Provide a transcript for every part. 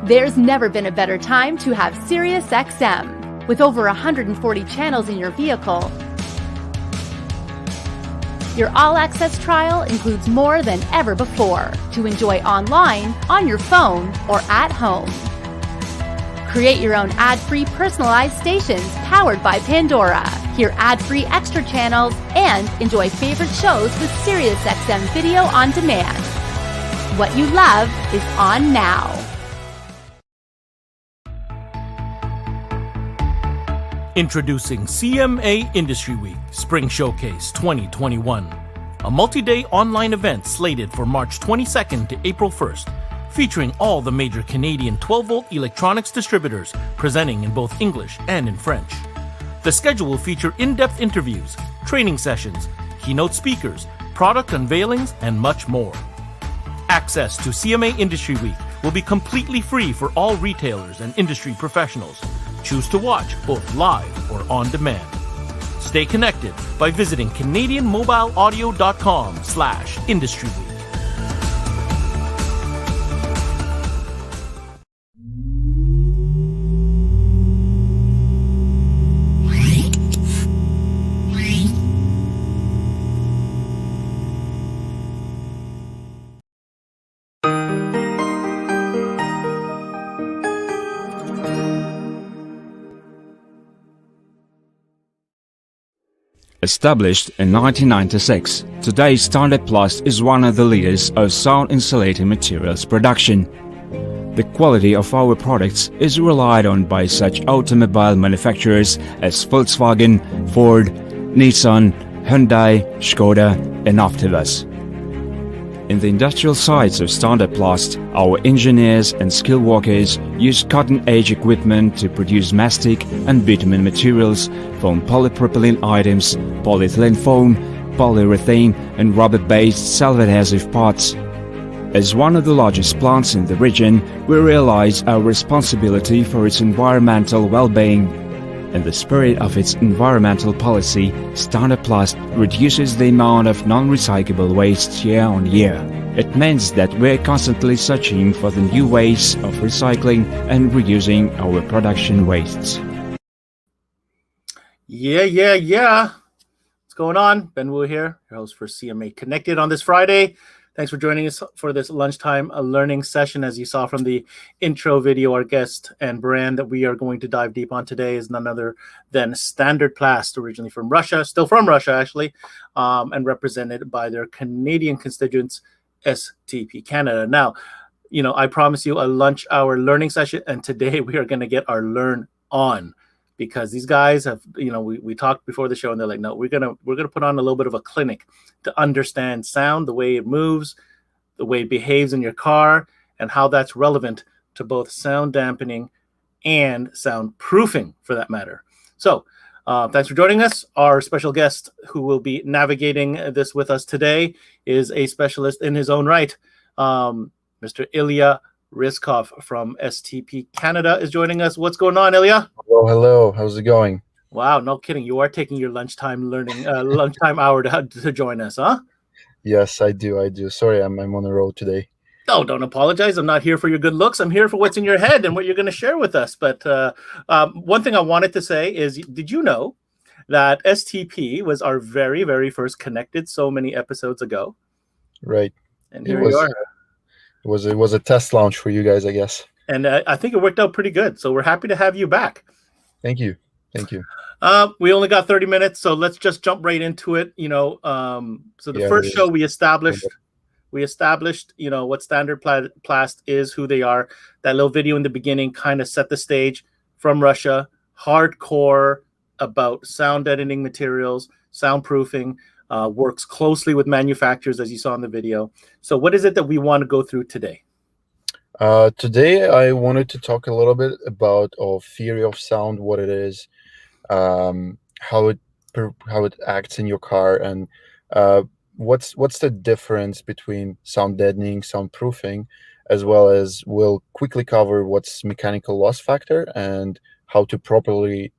There's never been a better time to have SiriusXM. With over 140 channels in your vehicle, your all-access trial includes more than ever before to enjoy online, on your phone, or at home. Create your own ad-free personalized stations powered by Pandora. Hear ad-free extra channels and enjoy favorite shows with SiriusXM Video on Demand. What you love is on now. Introducing CMA Industry Week Spring Showcase 2021, a multi-day online event slated for March 22nd to April 1st, featuring all the major Canadian 12-volt electronics distributors presenting in both English and in French. The schedule will feature in-depth interviews, training sessions, keynote speakers, product unveilings, and much more. Access to CMA Industry Week will be completely free for all retailers and industry professionals. Choose to watch both live or on demand. Stay connected by visiting CanadianMobileAudio.com/Industry Week. Established in 1996, today Standartplast is one of the leaders of sound insulating materials production. The quality of our products is relied on by such automobile manufacturers as Volkswagen, Ford, Nissan, Hyundai, Skoda, and Optimus. In the industrial sites of Standartplast, our engineers and skilled workers use cutting-edge equipment to produce mastic and bitumen materials from polypropylene items, polyethylene foam, polyurethane, and rubber-based self-adhesive parts. As one of the largest plants in the region, we realize our responsibility for its environmental well-being. In the spirit of its environmental policy, Standartplast reduces the amount of non-recyclable waste year on year. It means that we're constantly searching for the new ways of recycling and reusing our production wastes. Yeah. What's going on? Ben Wu here, your host for CMA Connected on this Friday. Thanks for joining us for this lunchtime learning session. As you saw from the intro video, our guest and brand that we are going to dive deep on today is none other than Standartplast, originally from Russia, still from Russia actually, and represented by their Canadian constituents, Stp Canada. Now, I promise you a lunch hour learning session, and today we are going to get our learn on. Because these guys have, we talked before the show, and they're like, no, we're gonna put on a little bit of a clinic to understand sound, the way it moves, the way it behaves in your car, and how that's relevant to both sound dampening and soundproofing, for that matter. So, thanks for joining us. Our special guest, who will be navigating this with us today, is a specialist in his own right. Mr. Ilya Ryzhkov from Stp Canada is joining us. What's going on, Ilya? Hello. How's it going? Wow, no kidding. You are taking your lunchtime lunchtime hour to join us, huh? Yes, I do. Sorry, I'm on the road today. No, don't apologize. I'm not here for your good looks. I'm here for what's in your head and what you're going to share with us. But one thing I wanted to say is, did you know that STP was our very, very first connected so many episodes ago? Right. And here we are. It was a test launch for you guys, I guess. And I think it worked out pretty good. So we're happy to have you back. Thank you. We only got 30 minutes, so let's just jump right into it. So the first show we established, what Standartplast is, who they are. That little video in the beginning kind of set the stage. From Russia, hardcore about sound editing materials, soundproofing. Works closely with manufacturers, as you saw in the video. So what is it that we want to go through today? Today, I wanted to talk a little bit about theory of sound, what it is, how it acts in your car, and what's the difference between sound deadening, soundproofing, as well as we'll quickly cover what's mechanical loss factor and how to properly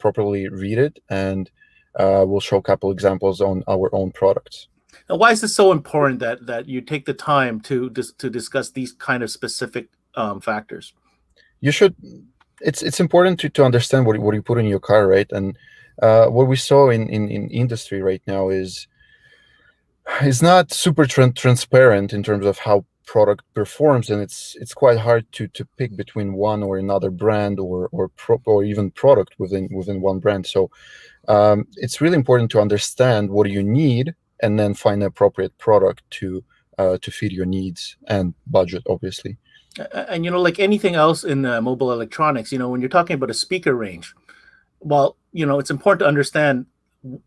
read it, and we'll show a couple examples on our own products. Now, why is this so important that you take the time to discuss these kind of specific factors? you should. It's important to understand what you put in your car, right? And what we saw in industry right now is not super transparent in terms of how product performs, and it's quite hard to pick between one or another brand or even product within one brand. So it's really important to understand what you need and then find the appropriate product to fit your needs and budget, obviously. And like anything else in mobile electronics, when you're talking about a speaker range, well, it's important to understand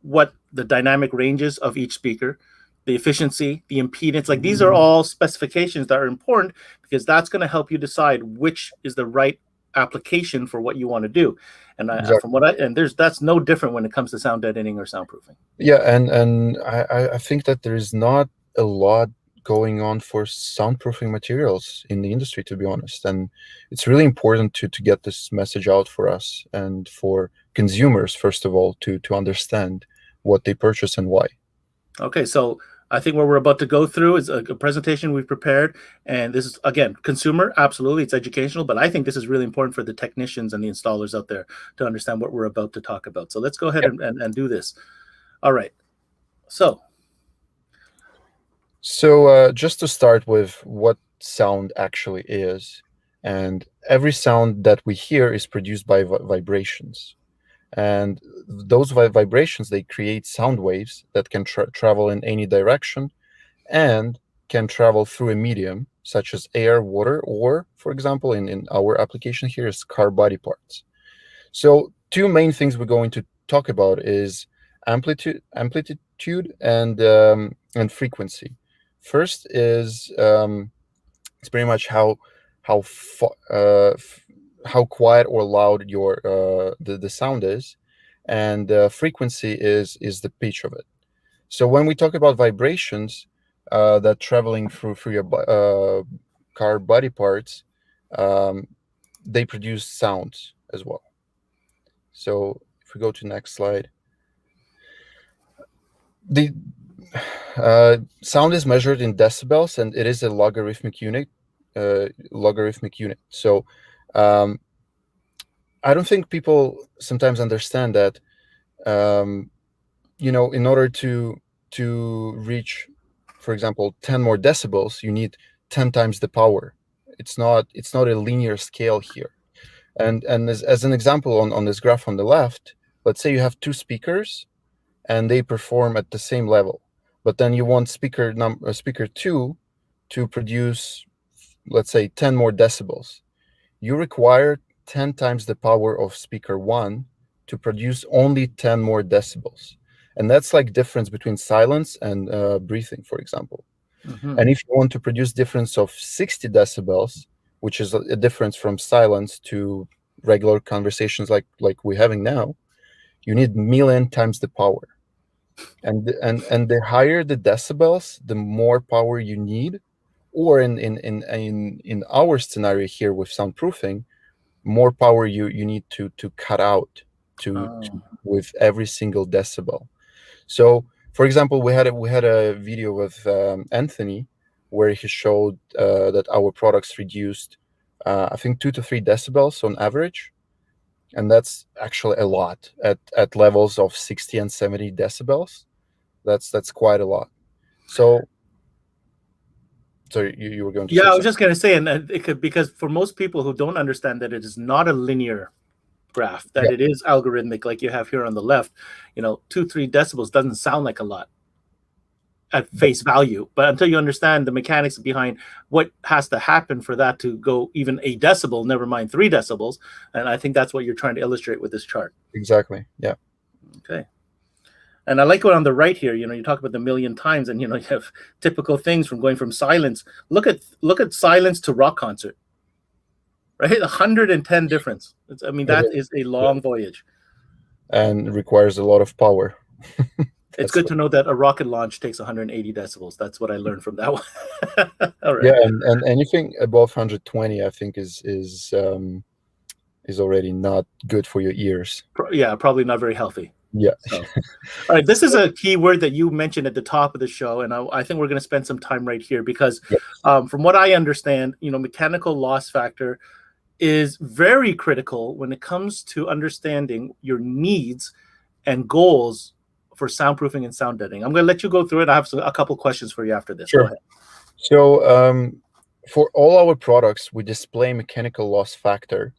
what the dynamic ranges of each speaker, the efficiency, the impedance. Like these are all specifications that are important because that's going to help you decide which is the right application for what you want to do. And Exactly. That's no different when it comes to sound deadening or soundproofing. Yeah, and I think that there is not a lot going on for soundproofing materials in the industry, to be honest. And it's really important to get this message out for us and for consumers, first of all, to understand what they purchase and why. Okay, so I think what we're about to go through is a presentation we've prepared. And this is, again, consumer, absolutely, it's educational, but I think this is really important for the technicians and the installers out there to understand what we're about to talk about. So let's go ahead and do this. All right, so just to start with what sound actually is, and every sound that we hear is produced by vibrations. And those vibrations, they create sound waves that can travel in any direction and can travel through a medium such as air, water, or, for example, in our application here is car body parts. So two main things we're going to talk about is amplitude and frequency. First is it's pretty much how quiet or loud your the sound is, and frequency is the pitch of it. So when we talk about vibrations that traveling through your car body parts, they produce sounds as well. So if we go to next slide, the sound is measured in decibels, and it is a logarithmic unit. So I don't think people sometimes understand that in order to reach, for example, 10 more decibels, you need 10 times the power. It's not a linear scale here. And as an example on this graph on the left, let's say you have two speakers and they perform at the same level, but then you want speaker 2 to produce, let's say, 10 more decibels. You require 10 times the power of speaker 1 to produce only 10 more decibels. And that's like difference between silence and breathing, for example. Mm-hmm. And if you want to produce difference of 60 decibels, which is a difference from silence to regular conversations like we're having now, you need million times the power. And the higher the decibels, the more power you need. Or in our scenario here with soundproofing, more power you need to cut out with every single decibel. So, for example, we had a video with Anthony where he showed that our products reduced, I think, 2 to 3 decibels on average, and that's actually a lot at levels of 60 and 70 decibels. That's quite a lot. So you were going to say I was something. just going to say, and it could, because for most people who don't understand that it is not a linear graph, that it is algorithmic, like you have here on the left, 2-3 decibels doesn't sound like a lot at face value, but until you understand the mechanics behind what has to happen for that to go even a decibel, never mind 3 decibels, and I think that's what you're trying to illustrate with this chart. Exactly. Yeah. Okay. And I like what on the right here, you talk about the million times, and you have typical things from going from silence. Look at silence to rock concert, right? 110 difference. That is a long voyage, and requires a lot of power. It's good to know that a rocket launch takes 180 decibels. That's what I learned from that one. All right. Yeah, and anything above 120, I think, is already not good for your ears. Probably not very healthy. Yeah. So, all right, this is a key word that you mentioned at the top of the show, and I think we're going to spend some time right here because from what I understand, mechanical loss factor is very critical when it comes to understanding your needs and goals for soundproofing and sound deadening. I'm going to let you go through it. I have a couple questions for you after this. Sure. Go ahead. So for all our products, we display mechanical loss factor.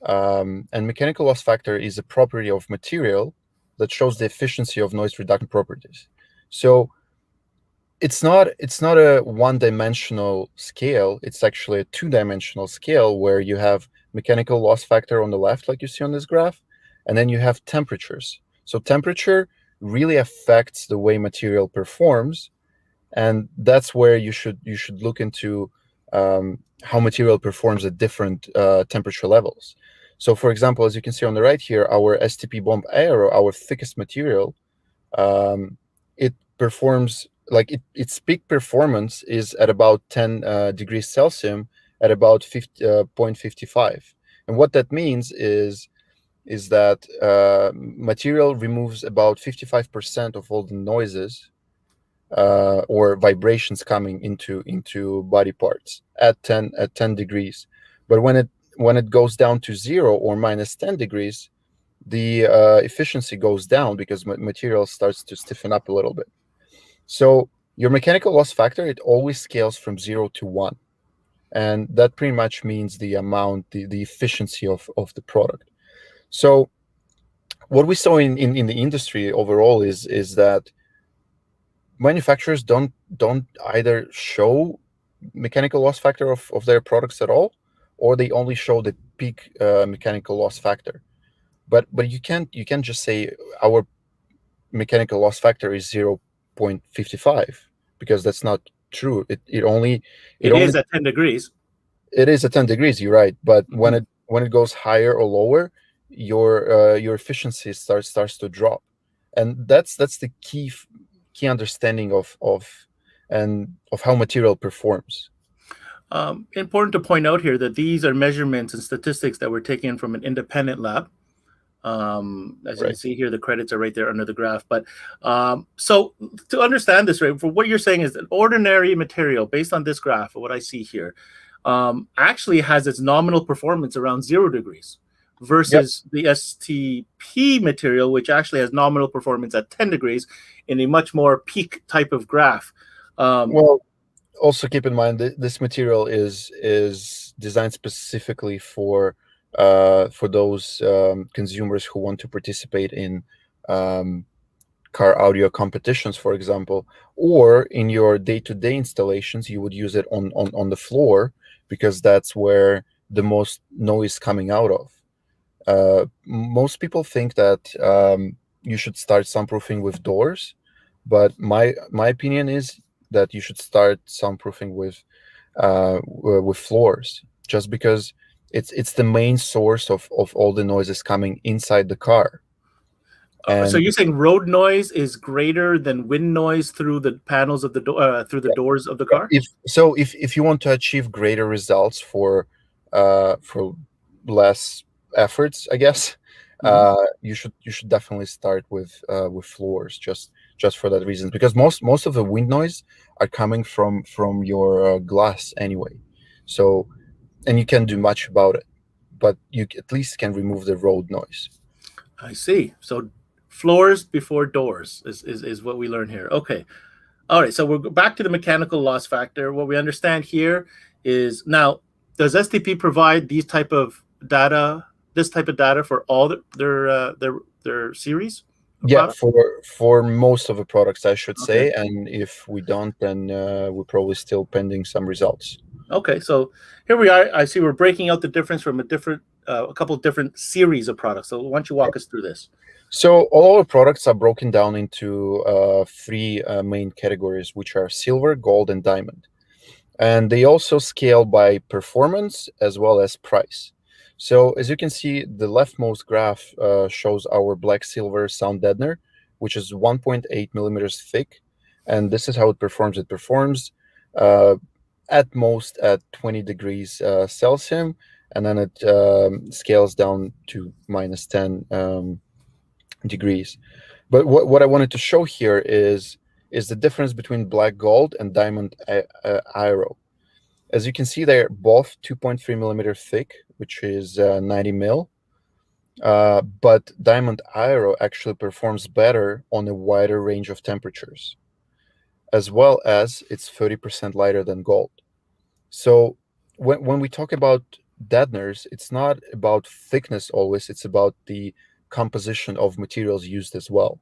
And mechanical loss factor is a property of material that shows the efficiency of noise reduction properties. So it's not a one-dimensional scale. It's actually a two-dimensional scale where you have mechanical loss factor on the left, like you see on this graph, and then you have temperatures. So temperature really affects the way material performs, and that's where you should look into how material performs at different temperature levels. So, for example, as you can see on the right here, our STP bomb aero, our thickest material, it performs like its peak performance is at about 10 degrees Celsius at about 0.55. And what that means is that material removes about 55% of all the noises or vibrations coming into body parts at 10 degrees. But when it goes down to 0 or minus 10 degrees, the efficiency goes down because material starts to stiffen up a little bit. So your mechanical loss factor, it always scales from 0 to 1. And that pretty much means the amount, the efficiency of the product. So what we saw in the industry overall is that manufacturers don't either show mechanical loss factor of their products at all, or they only show the peak mechanical loss factor. But you can't just say our mechanical loss factor is 0.55 because that's not true. It is at 10 degrees. It is at 10 degrees, you're right. But when it goes higher or lower, your efficiency starts to drop, and that's the key understanding of how material performs. Important to point out here that these are measurements and statistics that were taken from an independent lab. As you can see here, the credits are right there under the graph. But so to understand this, right, for what you're saying is that ordinary material, based on this graph, or what I see here, actually has its nominal performance around 0 degrees versus the STP material, which actually has nominal performance at 10 degrees in a much more peak type of graph. Well, also keep in mind that this material is designed specifically for those consumers who want to participate in car audio competitions, for example, or in your day-to-day installations, you would use it on the floor because that's where the most noise coming out of. Most people think that you should start soundproofing with doors, but my opinion is that you should start soundproofing with floors, just because it's the main source of all the noises coming inside the car. So you're saying road noise is greater than wind noise through the panels of the door, through the doors of the car? If you want to achieve greater results for less efforts, I guess, you should definitely start with floors, just for that reason, because most of the wind noise are coming from your glass anyway. So, and you can't do much about it, but you at least can remove the road noise. I see. So floors before doors is what we learn here. Okay. All right. So we're back to the mechanical loss factor. What we understand here is, now, does STP provide this type of data for all their series? Yeah, for most of the products, I should say. And if we don't, then we're probably still pending some results. Okay, so here we are. I see we're breaking out the difference from a couple of different series of products. So why don't you walk us through this? So all our products are broken down into 3 main categories, which are silver, gold, and diamond. And they also scale by performance as well as price. So as you can see, the leftmost graph shows our black silver sound deadener, which is 1.8 millimeters thick. And this is how it performs. It performs at most at 20 degrees Celsius, and then it scales down to minus 10 degrees. But what I wanted to show here is the difference between black gold and diamond aero. As you can see, they're both 2.3 millimeter thick, which is 90 mil. But Diamond Aero actually performs better on a wider range of temperatures, as well as it's 30% lighter than gold. So when we talk about deadeners, it's not about thickness always, it's about the composition of materials used as well.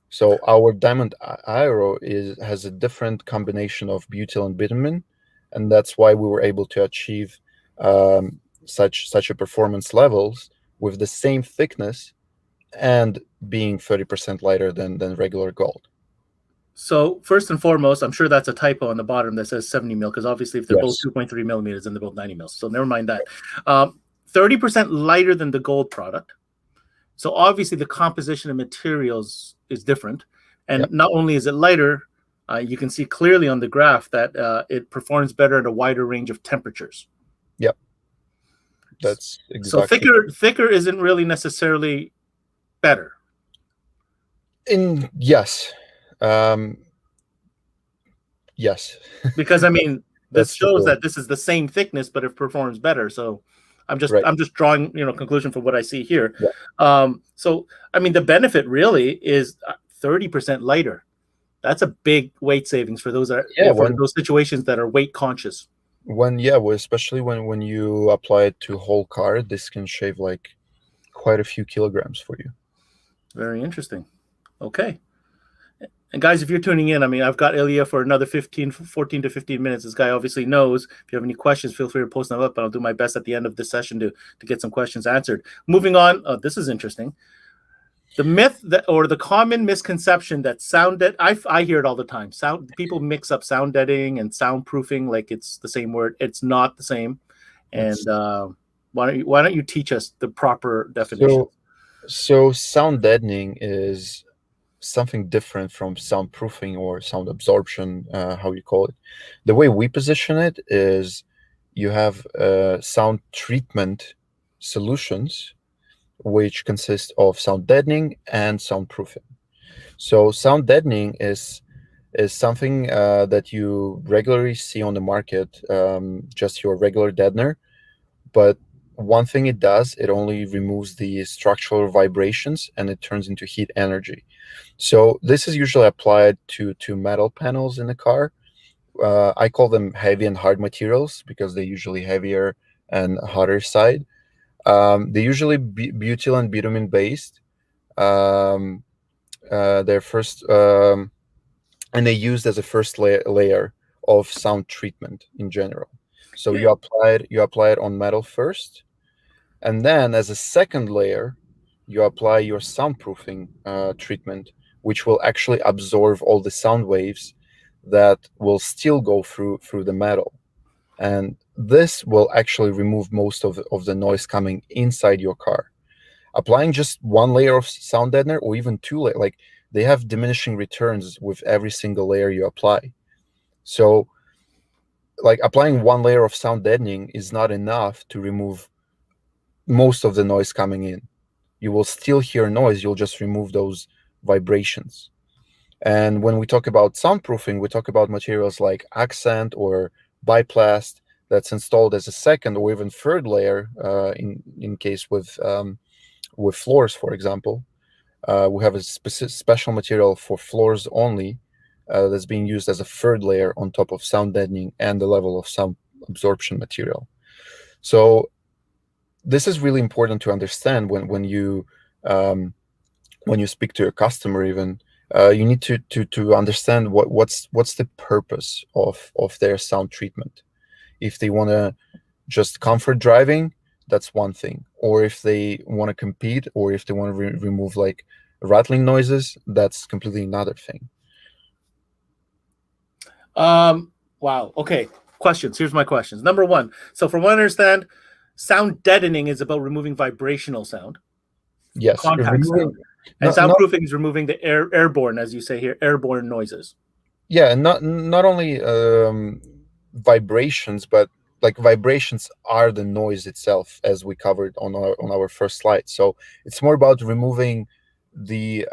So our Diamond Aero has a different combination of butyl and bitumen, and that's why we were able to achieve such a performance levels with the same thickness and being 30% lighter than regular gold. So first and foremost, I'm sure that's a typo on the bottom that says 70 mil, because obviously if they're both 2.3 millimeters, then they're both 90 mils. So never mind that. 30% lighter than the gold product. So obviously the composition of materials is different. And not only is it lighter, you can see clearly on the graph that it performs better at a wider range of temperatures. Yep. That's exactly. So thicker isn't really necessarily better. Yes. Yes. Because I mean, this shows that this is the same thickness, but it performs better. So I'm just drawing conclusion from what I see here. Yeah. So I mean, the benefit really is 30% lighter. That's a big weight savings for those those situations that are weight conscious. Especially when you apply it to whole car, this can shave like quite a few kilograms for you. Very interesting. Okay. And guys, if you're tuning in, I mean, I've got Ilya for another 14 to 15 minutes. This guy obviously knows. If you have any questions, feel free to post them up, and I'll do my best at the end of this session to get some questions answered. Moving on, this is interesting. The myth or the common misconception that I hear it all the time. People mix up sound deadening and soundproofing like it's the same word. It's not the same. And why don't you teach us the proper definition? So sound deadening is something different from soundproofing or sound absorption, how you call it. The way we position it is you have sound treatment solutions, which consist of sound deadening and soundproofing. So sound deadening is something that you regularly see on the market, just your regular deadener. But one thing it does, it only removes the structural vibrations and it turns into heat energy. So this is usually applied to metal panels in the car. I call them heavy and hard materials because they're usually heavier and hotter side. They're usually butyl and bitumen based. They're first, and they're used as a first layer of sound treatment in general. So you apply it on metal first, and then as a second layer, you apply your soundproofing treatment, which will actually absorb all the sound waves that will still go through the metal. And this will actually remove most of the noise coming inside your car. Applying just one layer of sound deadener or even two layers, like they have diminishing returns with every single layer you apply. So like applying one layer of sound deadening is not enough to remove most of the noise coming in. You will still hear noise, you'll just remove those vibrations. And when we talk about soundproofing, we talk about materials like accent or biplast that's installed as a second or even third layer in case with floors, for example. We have a special material for floors only that's being used as a third layer on top of sound deadening and the level of sound absorption material. So this is really important to understand when you speak to your customer. Even you need to understand what's the purpose of their sound treatment. If they want to just comfort driving, that's one thing. Or if they want to compete, or if they want to remove like rattling noises, that's completely another thing. Wow. Okay. Questions. Here's my questions. Number one. So from what I understand, sound deadening is about removing vibrational sound. Yes. Contact sound. And soundproofing is removing the airborne, as you say here, airborne noises. Yeah, and not only vibrations, but like vibrations are the noise itself, as we covered on our first slide. So it's more about removing the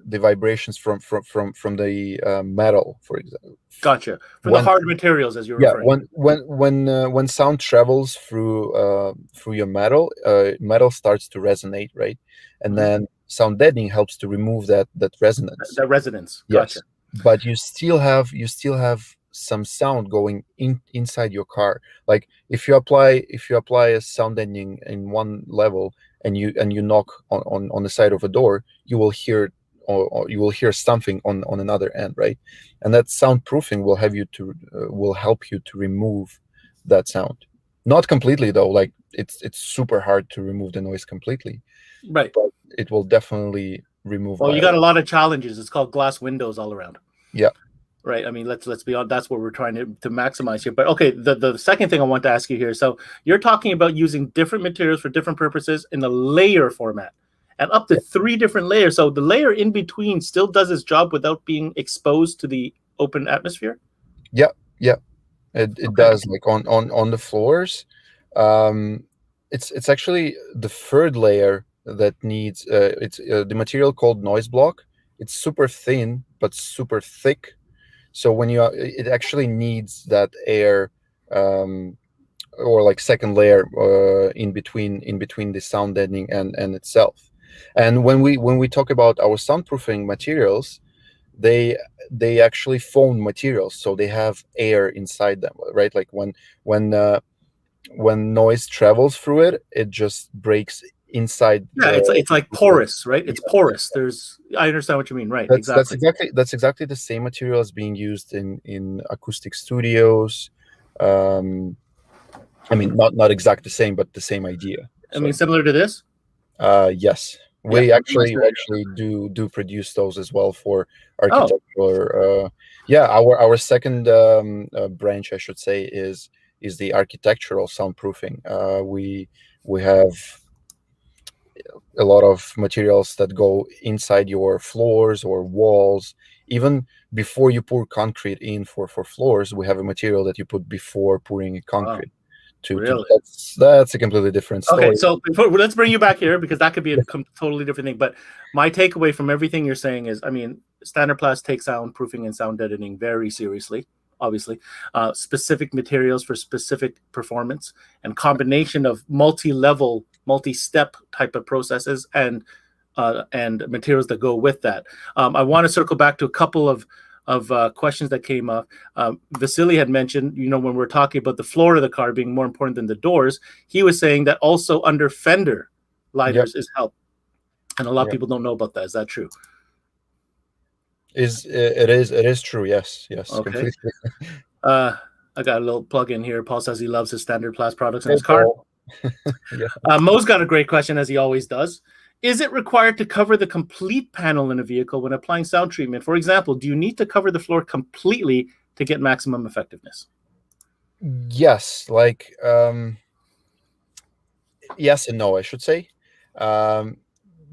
the vibrations from the metal, for example. Gotcha. From the hard materials, as you're referring. When sound travels through your metal, metal starts to resonate, right? And then sound deadening helps to remove that resonance. That resonance. Yes. Gotcha. But you still have some sound going inside your car. Like if you apply a sound deadening in one level and you knock on the side of a door, you will hear or you will hear something on another end, right? And that soundproofing will help you to remove that sound. Not completely though, like it's super hard to remove the noise completely. Right. But it will definitely remove. Well, you got a lot of challenges. It's called glass windows all around. Yeah. Right. I mean, let's be honest. That's what we're trying to maximize here. But okay, the second thing I want to ask you here. So you're talking about using different materials for different purposes in the layer format, and up to 3 different layers. So the layer in between still does its job without being exposed to the open atmosphere. Yeah. It does. Like on the floors, it's actually the 3rd layer that needs it's the material called noise block. It's super thin but super thick. So when it actually needs that air or like 2nd layer in between the sound deadening and itself. And when we talk about our soundproofing materials, they actually foam materials, so they have air inside them, right? Like when noise travels through it, it just breaks inside. Yeah, it's like porous, right? It's porous. I understand what you mean, right? That's exactly the same material as being used in acoustic studios. I mean, not exactly the same, but the same idea. I mean, similar to this. Yes, we actually do produce those as well for architectural. Our second branch, I should say, is the architectural soundproofing. We have a lot of materials that go inside your floors or walls. Even before you pour concrete in for floors, we have a material that you put before pouring concrete. Really? That's a completely different story. Okay, so let's bring you back here, because that could be a totally different thing. But my takeaway from everything you're saying is, I mean, Standartplast takes soundproofing and sound deadening very seriously. Obviously, specific materials for specific performance, and combination of multi-level, multi-step type of processes and materials that go with that. I want to circle back to a couple of questions that came up. Vasily had mentioned, when we're talking about the floor of the car being more important than the doors, he was saying that also under fender lighters is help, and a lot of people don't know about that. Is that true? It is true. Yes. Okay. Completely. I got a little plug in here. Paul says he loves his Standartplast products in his car. Mo's got a great question, as he always does. Is it required to cover the complete panel in a vehicle when applying sound treatment? For example, do you need to cover the floor completely to get maximum effectiveness? Yes, like yes and no, I should say.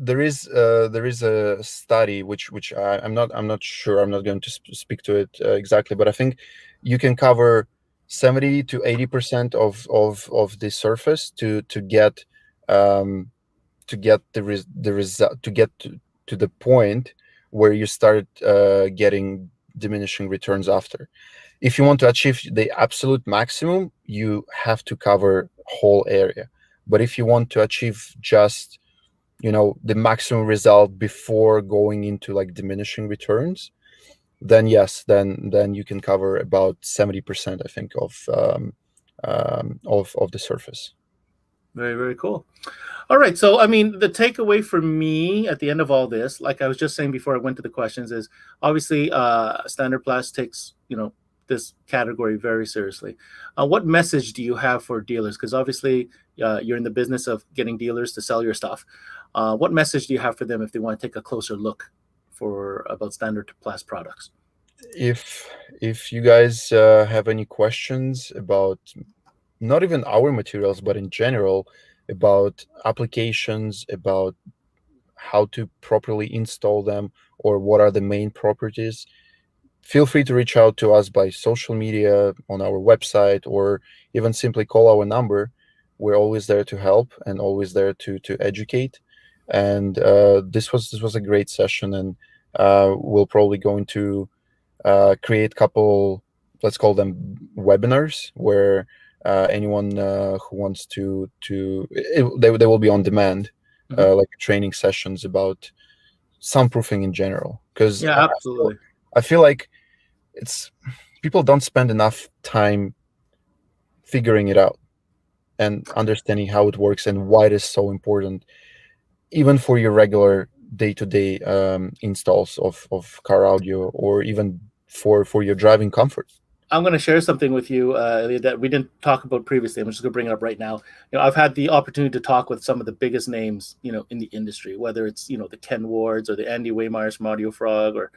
There is a study which I'm not sure. I'm not going to speak to it exactly, but I think you can cover 70 to 80% of the surface to get the result, to get to the point where you start getting diminishing returns after. If you want to achieve the absolute maximum, you have to cover whole area. But if you want to achieve just the maximum result before going into like diminishing returns, then yes, then you can cover about 70%, I think, of the surface. Very, very cool. All right. So, I mean, the takeaway for me at the end of all this, like I was just saying before I went to the questions, is obviously Standartplast takes, this category very seriously. What message do you have for dealers? Because obviously you're in the business of getting dealers to sell your stuff. What message do you have for them if they want to take a closer look about Standartplast products? If you guys have any questions about not even our materials, but in general about applications, about how to properly install them, or what are the main properties, feel free to reach out to us by social media, on our website, or even simply call our number. We're always there to help and always there to educate. And this was a great session, and we're probably going to create a couple, let's call them webinars, where anyone who wants they will be on demand, like training sessions about soundproofing in general. Because Yeah, absolutely. I feel like people don't spend enough time figuring it out and understanding how it works and why it is so important, even for your regular day-to-day installs of car audio, or even for your driving comfort. I'm going to share something with you, Ilya, that we didn't talk about previously. I'm just going to bring it up right now. I've had the opportunity to talk with some of the biggest names, in the industry, whether it's, the Ken Wards or the Andy Waymeyers from Audio Frog, or,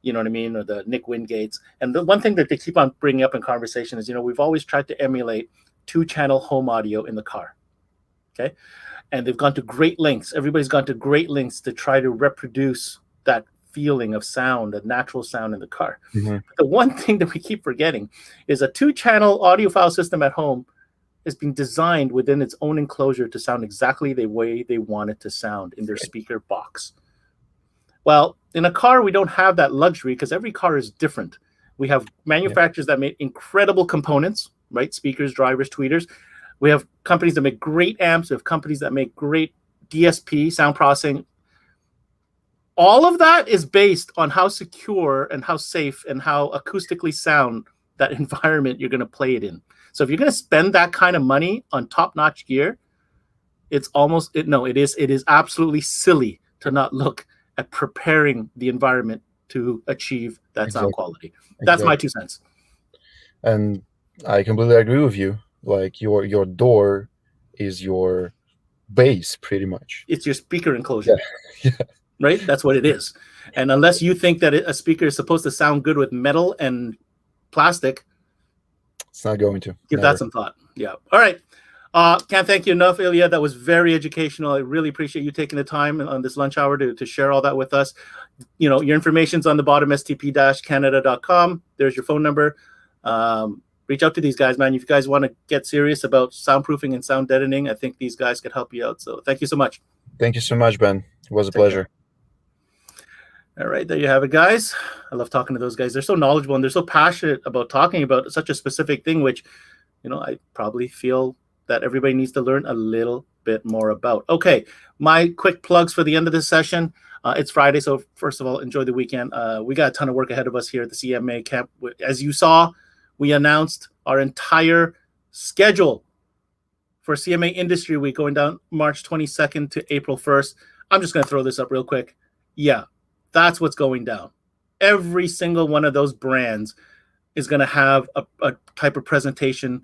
you know what I mean, or the Nick Wingates. And the one thing that they keep on bringing up in conversation is, we've always tried to emulate 2-channel home audio in the car. Okay. And they've gone to great lengths. Everybody's gone to great lengths to try to reproduce that feeling of sound, a natural sound in the car. The one thing that we keep forgetting is a 2-channel audiophile system at home is being designed within its own enclosure to sound exactly the way they want it to sound in their speaker box. Well, in a car, we don't have that luxury because every car is different. We have manufacturers that make incredible components, right? Speakers, drivers, tweeters. We have companies that make great amps. We have companies that make great DSP, sound processing. All of that is based on how secure and how safe and how acoustically sound that environment you're going to play it in. So if you're going to spend that kind of money on top-notch gear, it is absolutely silly to not look at preparing the environment to achieve that sound quality. That's my 2 cents. And I completely agree with you. Like your door is your base, pretty much. It's your speaker enclosure. Yeah. Right? That's what it is. And unless you think that a speaker is supposed to sound good with metal and plastic, it's not going to. Give that some thought. Yeah. All right. Can't thank you enough, Ilya. That was very educational. I really appreciate you taking the time on this lunch hour to share all that with us. Your information's on the bottom, stp-canada.com. There's your phone number. Reach out to these guys, man. If you guys want to get serious about soundproofing and sound deadening, I think these guys could help you out. So thank you so much. Thank you so much, Ben. It was a pleasure. All right, there you have it, guys. I love talking to those guys. They're so knowledgeable and they're so passionate about talking about such a specific thing, which, I probably feel that everybody needs to learn a little bit more about. Okay, my quick plugs for the end of this session. It's Friday, so first of all, enjoy the weekend. We got a ton of work ahead of us here at the CMA camp. As you saw, we announced our entire schedule for CMA Industry Week going down March 22nd to April 1st. I'm just going to throw this up real quick. Yeah, that's what's going down. Every single one of those brands is going to have a type of presentation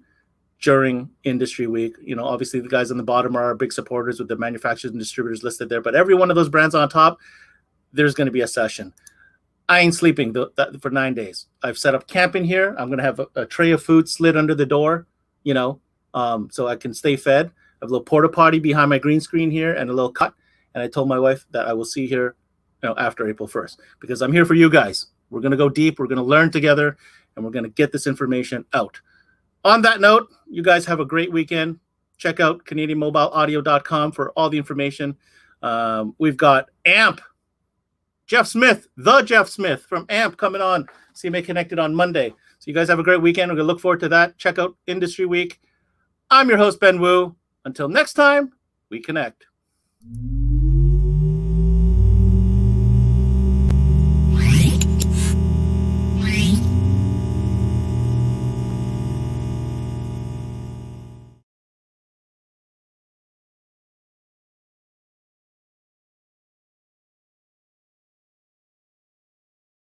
during Industry Week. Obviously the guys on the bottom are our big supporters with the manufacturers and distributors listed there, but every one of those brands on top, there's going to be a session. I ain't sleeping for 9 days. I've set up camp in here. I'm going to have a tray of food slid under the door, so I can stay fed. I have a little porta potty behind my green screen here and a little cut. And I told my wife that I will see her after April 1st, because I'm here for you guys. We're going to go deep. We're going to learn together, and we're going to get this information out. On that note, you guys have a great weekend. Check out CanadianMobileAudio.com for all the information. We've got AMP, Jeff Smith from AMP coming on CMA Connected on Monday. So you guys have a great weekend. We're going to look forward to that. Check out Industry Week. I'm your host, Ben Wu. Until next time, we connect.